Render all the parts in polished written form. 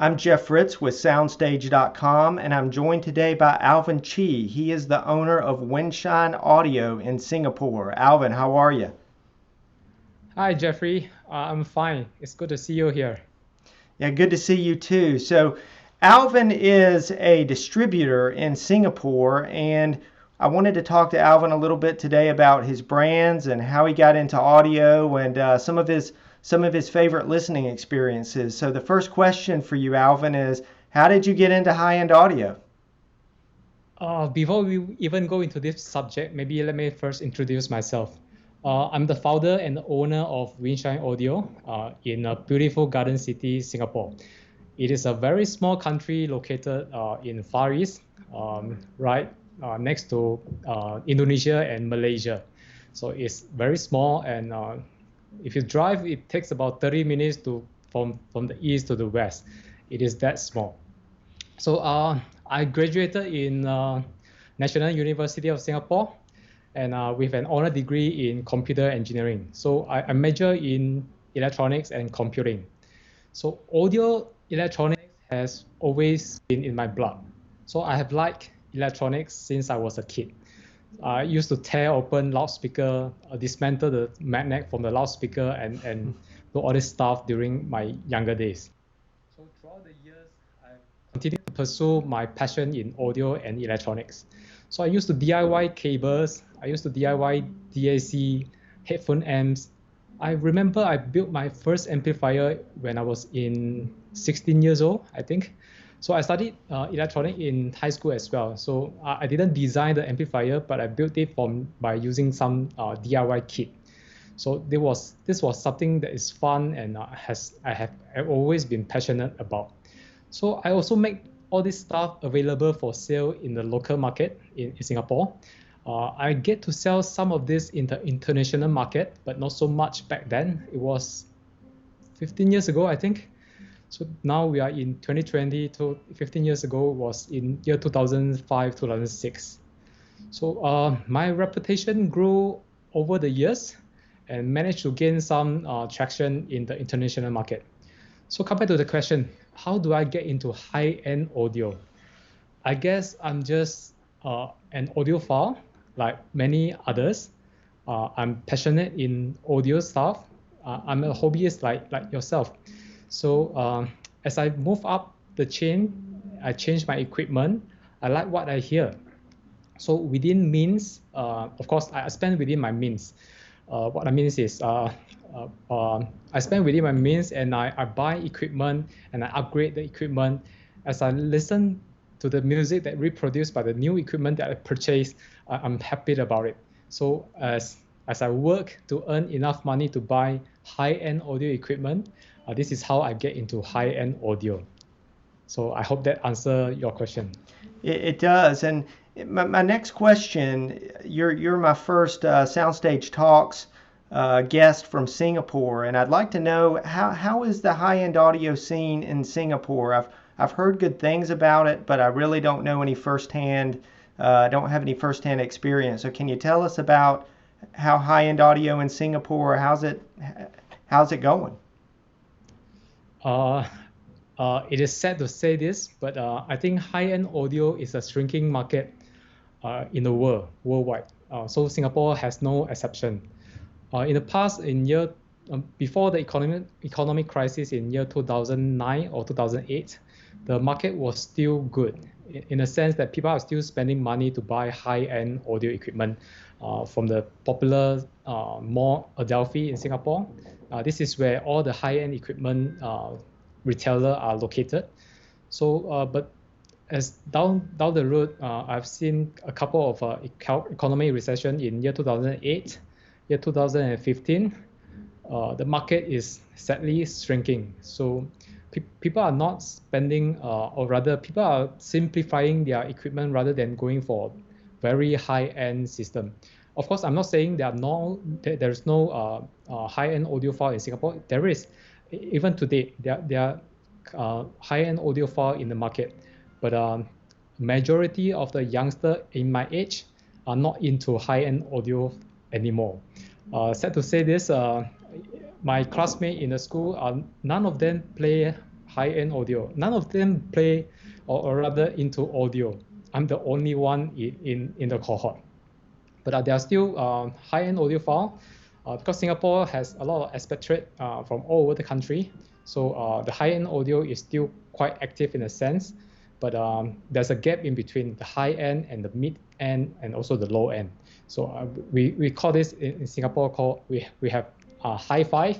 I'm Jeff Ritz with SoundStage.com, and I'm joined today by Alvin Chi. He is the owner of Vinshine Audio in Singapore. Alvin, how are you? Hi, Jeffrey. I'm fine. It's good to see you here. Yeah, good to see you too. So, Alvin is a distributor in Singapore, and I wanted to talk to Alvin a little bit today about his brands and how he got into audio and some of his favorite listening experiences. So, the first question for you, Alvin, is how did you get into high-end audio? Before we even go into this subject, maybe let me first introduce myself. I'm the founder and the owner of Vinshine Audio in a beautiful garden city, Singapore. It is a very small country located in Far East, right next to Indonesia and Malaysia. So it's very small, and if you drive, it takes about 30 minutes from the east to the west. It is that small. So I graduated in National University of Singapore, and with an honor degree in computer engineering. So I major in electronics and computing. So audio electronics has always been in my blood. So I have liked electronics since I was a kid. I used to tear open loudspeaker, dismantle the magnet from the loudspeaker, and do all this stuff during my younger days. So throughout the years, I've continued to pursue my passion in audio and electronics. So I used to DIY cables, I used to DIY DAC, headphone amps. I remember I built my first amplifier when I was in 16 years old, I think. So I studied electronic in high school as well. So I didn't design the amplifier, but I built it by using some DIY kit. So this was something that is fun, and I've always been passionate about. So I also make all this stuff available for sale in the local market in Singapore. I get to sell some of this in the international market, but not so much back then. It was 15 years ago, I think. So now we are in 2020. So 15 years ago was in year 2005, 2006. So my reputation grew over the years and managed to gain some traction in the international market. So come back to the question, how do I get into high-end audio? I guess I'm just an audiophile like many others. I'm passionate in audio stuff. I'm a hobbyist like yourself. So as I move up the chain, I change my equipment. I like what I hear. So within means, of course, I spend within my means. What I mean is I spend within my means, and I buy equipment and I upgrade the equipment. As I listen to the music that reproduced by the new equipment that I purchased, I'm happy about it. So as I work to earn enough money to buy high-end audio equipment, this is how I get into high-end audio. So I hope that answers your question. It does. And my next question, you're my first Soundstage Talks guest from Singapore, and I'd like to know how is the high-end audio scene in Singapore? I've heard good things about it, but I really don't know any firsthand. Don't have any firsthand experience. So can you tell us about how high-end audio in Singapore? How's it going? Uh, it is sad to say this, but I think high-end audio is a shrinking market in the worldwide. So Singapore has no exception. In the past, before the economic crisis in year 2009 or 2008, the market was still good in a sense that people are still spending money to buy high-end audio equipment from the popular mall Adelphi in Singapore. This is where all the high-end equipment retailer are located. So, but as down the road, I've seen a couple of economic recession in year 2008, year 2015. The market is sadly shrinking. So people are not spending, or rather, people are simplifying their equipment rather than going for very high-end system. Of course, I'm not saying there's no high-end audiophile in Singapore. There is. Even today, there are high-end audiophile in the market, but majority of the youngster in my age are not into high-end audio anymore. Sad to say this, my classmates in the school, none of them play high-end audio. None of them play or rather into audio. I'm the only one in the cohort. But there are still high-end audiophile because Singapore has a lot of expatriate from all over the country. So the high-end audio is still quite active in a sense, but there's a gap in between the high-end and the mid-end and also the low-end. So we call this in Singapore, we have high-fi,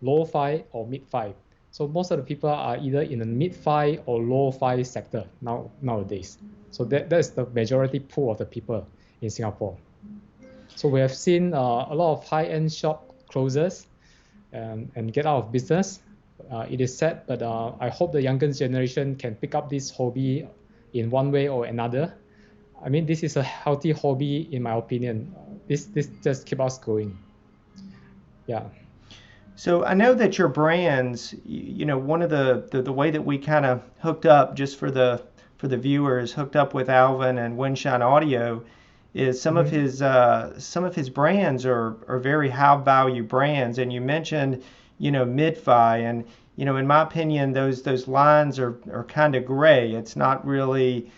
low-fi, or mid-fi. So most of the people are either in the mid-fi or low-fi sector nowadays. So that's the majority pool of the people in Singapore. So we have seen a lot of high-end shop closes and get out of business. It is sad, but I hope the younger generation can pick up this hobby in one way or another. I mean, this is a healthy hobby, in my opinion. This just keep us going. Yeah. So I know that your brands, one of the way that we kind of hooked up, just for the viewers, hooked up with Alvin and Vinshine Audio, is some of his brands are very high value brands, and you mentioned mid-fi, and in my opinion those lines are kind of gray. It's not really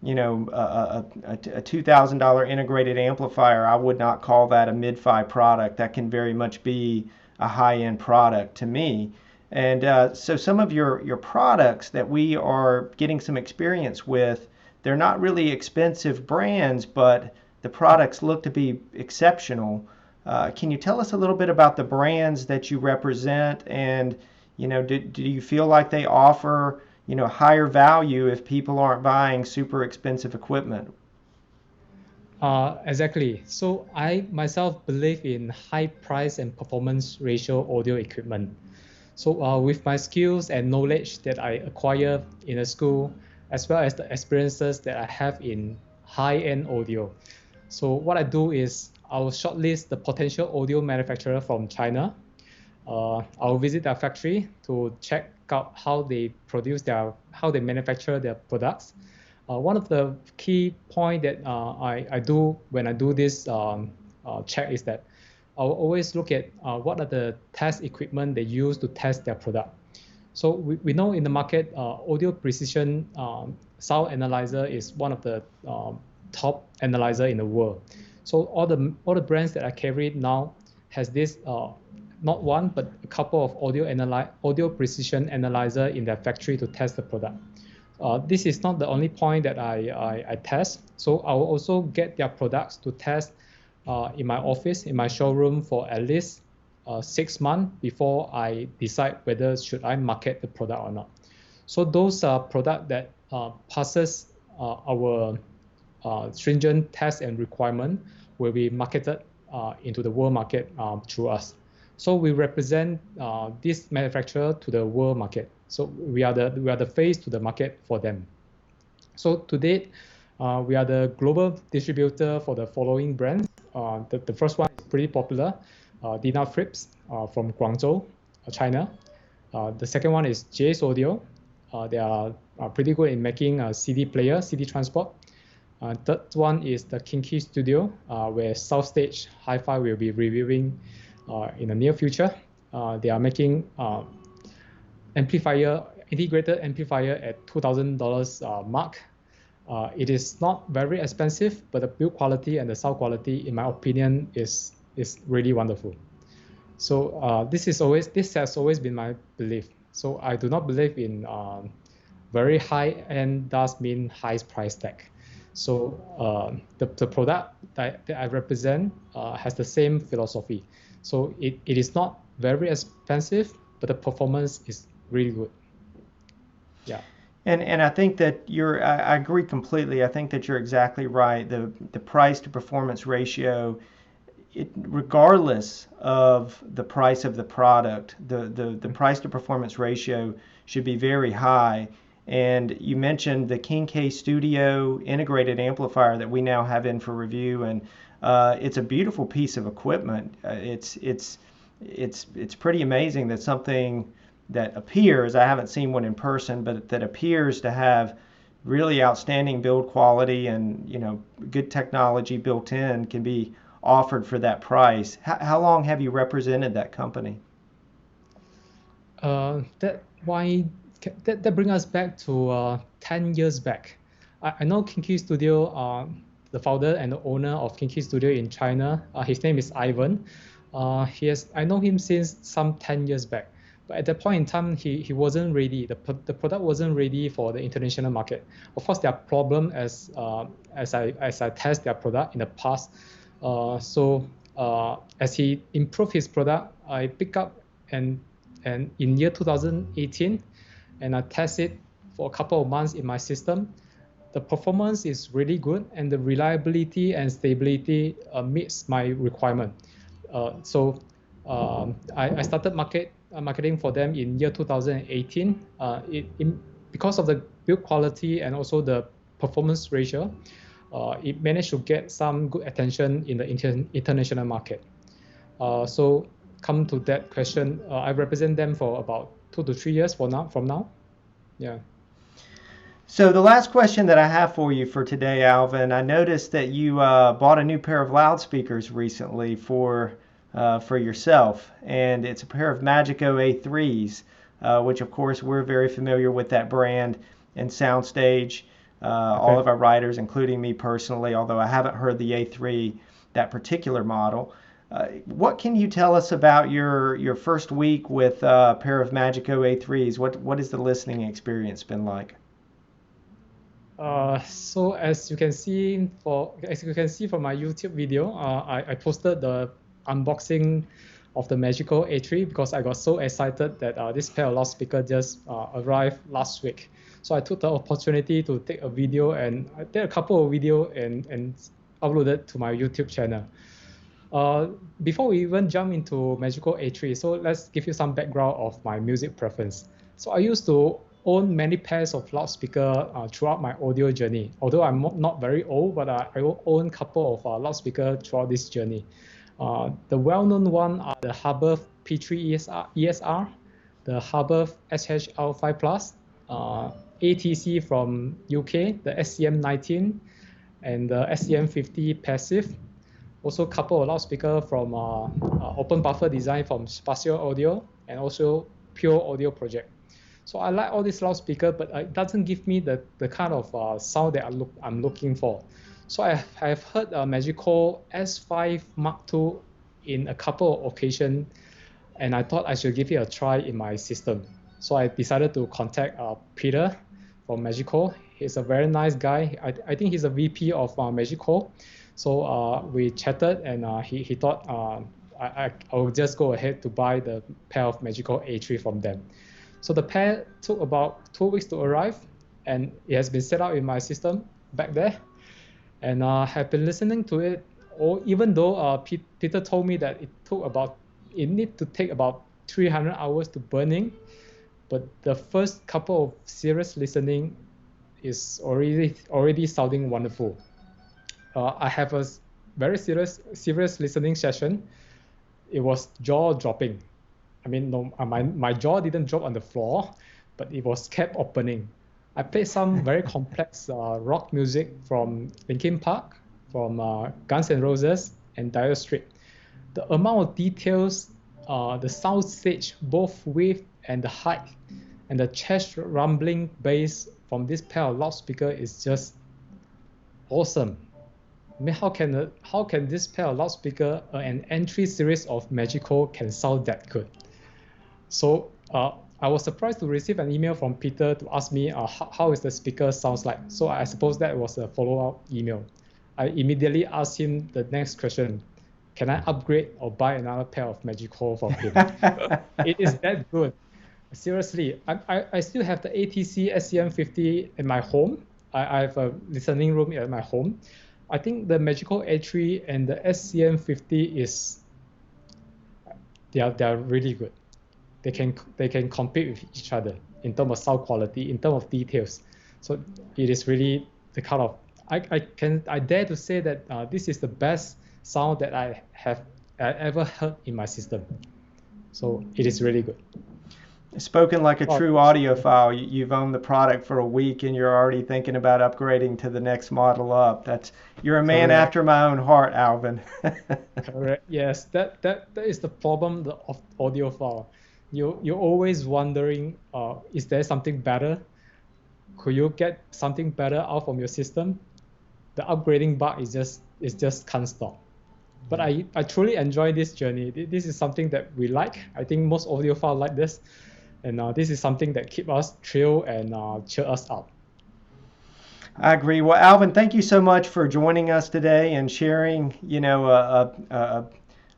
a $2,000 integrated amplifier. I would not call that a mid-fi product. That can very much be a high-end product to me. And so some of your products that we are getting some experience with, they're not really expensive brands, but the products look to be exceptional. Can you tell us a little bit about the brands that you represent, and do you feel like they offer higher value if people aren't buying super expensive equipment? Exactly. So I myself believe in high price and performance ratio audio equipment. So with my skills and knowledge that I acquire in a school, as well as the experiences that I have in high-end audio. So what I do is I'll shortlist the potential audio manufacturer from China. I'll visit their factory to check out how they manufacture their products. One of the key point that I do when I do this check is that I'll always look at what are the test equipment they use to test their product. So we know in the market, audio precision sound analyzer is one of the top analyzer in the world. So all the brands that I carry now has this not one but a couple of audio precision analyzer in their factory to test the product. This is not the only point that I test. So I will also get their products to test in my office, in my showroom for at least 6 months before I decide whether should I market the product or not. So those are products that passes our stringent tests and requirement will be marketed into the world market through us. So we represent this manufacturer to the world market. So we are the face to the market for them. So to date, we are the global distributor for the following brands. The first one is pretty popular, Dina Frips from Guangzhou, China. The second one is Jace Audio. They are pretty good in making a CD player, CD transport. Third one is the Kinki Studio, where SoundStage Hi-Fi will be reviewing in the near future. They are making integrated amplifier at $2,000 mark. It is not very expensive, but the build quality and the sound quality, in my opinion, is really wonderful. So this has always been my belief. So I do not believe in very high end does mean high price tag. So the product that I represent has the same philosophy. So it is not very expensive, but the performance is really good. Yeah. And I think that I agree completely. I think that you're exactly right. The price to performance ratio, regardless of the price of the product, the price to performance ratio should be very high. And you mentioned the Kinki Studio integrated amplifier that we now have in for review, and it's a beautiful piece of equipment. It's pretty amazing that something that appears, I haven't seen one in person, but that appears to have really outstanding build quality and good technology built in can be offered for that price. How long have you represented that company? That why that brings us back to 10 years back. I know Kinki Studio, the founder and the owner of Kinki Studio in China. His name is Ivan. I know him since some 10 years back. But at that point in time, he wasn't ready. The product wasn't ready for the international market. Of course, there are problems as I test their product in the past. As he improved his product, I pick up and in year 2018, and I test it for a couple of months in my system. The performance is really good, and the reliability and stability meets my requirement. I started marketing for them in year 2018. Because of the build quality and also the performance ratio, it managed to get some good attention in the international market. Come to that question, I represent them for about 2 to 3 years from now. Yeah. So the last question that I have for you for today, Alvin, I noticed that you bought a new pair of loudspeakers recently for yourself, and it's a pair of Magico A3s, which of course we're very familiar with that brand and SoundStage. All of our writers, including me personally, although I haven't heard the A3, that particular model. What can you tell us about your first week with a pair of Magico A3s? What has the listening experience been like? So as you can see from my YouTube video, I posted the unboxing of the Magico A3 because I got so excited that this pair of loudspeaker just arrived last week. So I took the opportunity to take a video, and I did a couple of videos and uploaded to my YouTube channel. Before we even jump into Magico A3, so let's give you some background of my music preference. So I used to own many pairs of loudspeaker throughout my audio journey. Although I'm not very old, but I own a couple of loudspeakers throughout this journey. The well-known one are the Harbor P3 ESR, the Harbor SHL5 Plus, ATC from UK, the SCM19, and the SCM50 Passive. Also a couple of loudspeakers from open buffer design from Spatial Audio, and also Pure Audio Project. So I like all these loudspeakers, but it doesn't give me the kind of sound that I'm looking for. So I have heard Magico S5 Mark II in a couple of occasions, and I thought I should give it a try in my system. So I decided to contact Peter from Magico. He's a very nice guy. I think he's a VP of Magico. So we chatted, and he thought I would just go ahead to buy the pair of Magico A3 from them. So the pair took about 2 weeks to arrive, and it has been set up in my system back there. And I have been listening to it, even though Peter told me that it need to take about 300 hours to burning. But the first couple of serious listening is already sounding wonderful. I have a very serious listening session. It was jaw dropping. I mean, no, my jaw didn't drop on the floor, but it was kept opening. I played some very complex rock music from Linkin Park, from Guns N' Roses, and Dire Straits. The amount of details, the sound stage, both width and the height, and the chest rumbling bass from this pair of loudspeaker is just awesome. I mean, how can this pair of loudspeaker, an entry series of Magico, can sound that good? So I was surprised to receive an email from Peter to ask me how is the speaker sounds like. So I suppose that was a follow-up email. I immediately asked him the next question: can I upgrade or buy another pair of Magico from him? It is that good. Seriously, I still have the ATC SCM50 in my home. I have a listening room at my home. I think the Magico A3 and the SCM50 they are really good. They can compete with each other in terms of sound quality, in terms of details. So it is really the kind of I dare to say that this is the best sound that I ever heard in my system. So it is really good. Spoken like a true audiophile. You've owned the product for a week and you're already thinking about upgrading to the next model up. You're a man after my own heart, Alvin. Correct. Yes, that is the problem of audiophile. you're always wondering, is there something better? Could you get something better out from your system? The upgrading bug is just can't stop. But I truly enjoy this journey. This is something that we like. I think most audiophiles like this, and this is something that keep us thrilled and cheer us up. I agree. Well, Alvin, thank you so much for joining us today and sharing,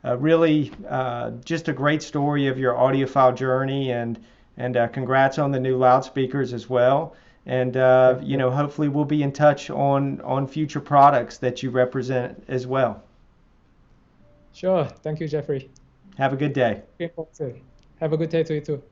a really just a great story of your audiophile journey, and congrats on the new loudspeakers as well. And hopefully we'll be in touch on future products that you represent as well. Sure. Thank you, Jeffrey. Have a good day. Have a good day to you too.